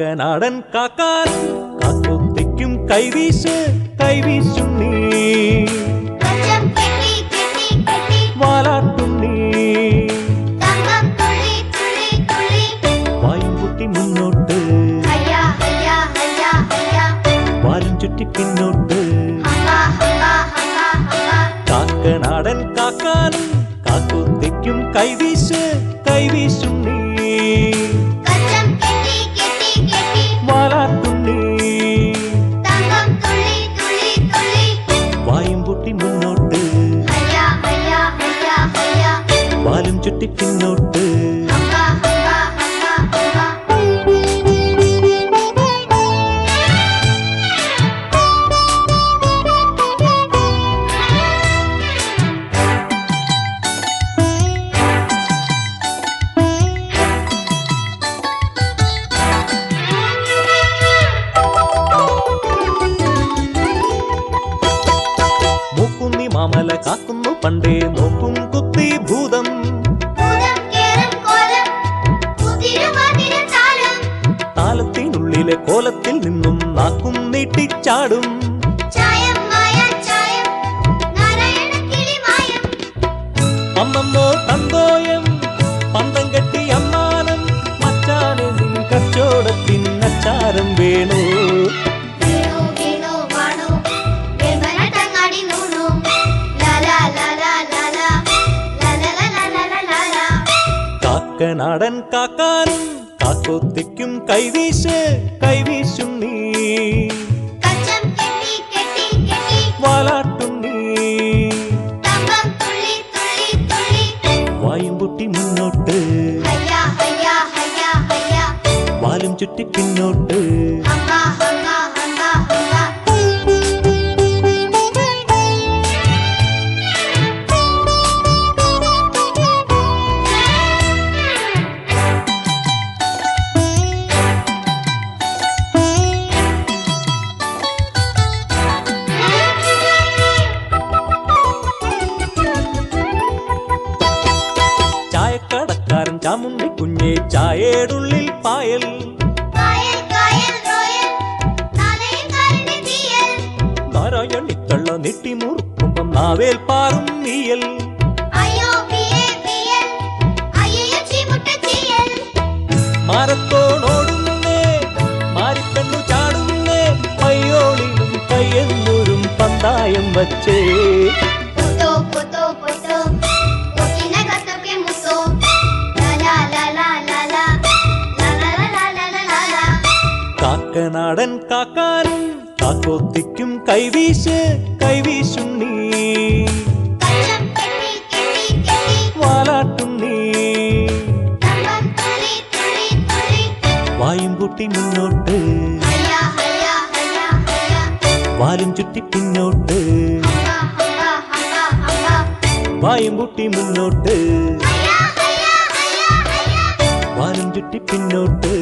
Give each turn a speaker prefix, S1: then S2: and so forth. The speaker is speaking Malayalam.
S1: കാക്കനാടൻ കാക്കാൻ കാക്കൊത്തിക്കും കൈവീശ് കൈവീശുണ്ണീ വാലാട്ടുണ്ണീ വായും കുട്ടി മുന്നോട്ട് വാലും ചുറ്റി പിന്നോട്ട് കാക്കനാടൻ കാക്കാനും കാക്കൊത്തിക്കും കൈവീശ് കൈവീശുണ്ണീ വാലാട്ടുണ്ണീ വായും കുട്ടി മുന്നോട്ട് വാലും ചുറ്റി പിന്നോട്ട് മാമല കാക്കുന്നു പണ്ടേ നോക്കും കുത്തി ഭൂതം താലത്തിനുള്ളിലെ കോലത്തിൽ നിന്നും നാക്കും നീട്ടിച്ചാടും അമ്മമ്മോ തന്തോയം പന്തം കെട്ടി അമ്മാനം മച്ചാനെ നിൻ കച്ചോടത്തിൻ അച്ചാരം വേണോ കാക്കനാടൻ കാക്കാനും കാക്കൊത്തിക്കും കൈവീശ് കൈവീശുണ്ണീ വാലാട്ടുണ്ണീ വായും പൊട്ടി മുന്നോട്ട് വാലും ചുറ്റി പിന്നോട്ട് ചായക്കടക്കാരൻ ചാമുണ്ണി കുഞ്ഞേ ചായേടുള്ളിൽ പായൽ നാരായണിക്കള്ള നെട്ടി മുറുക്കുമ്പം നാവേൽ പാറും നീയൽ മാരത്തോണോടുന്നേ മാരിപ്പെണ്ണു ചാടുന്നേ അയ്യോളിലും കയ്യെന്നൂരും പന്തായം വച്ചേ കാക്കനാടൻ കാക്കാനും കാക്കൊത്തിക്കും കൈവീശ് കൈവീശുണ്ണീ വാലാട്ടുണ്ണീ വായും കൂട്ടി മുന്നോട്ട് വാലും ചുറ്റി പിന്നോട്ട് വായും കൂട്ടി മുന്നോട്ട് വാലും ചുറ്റി പിന്നോട്ട്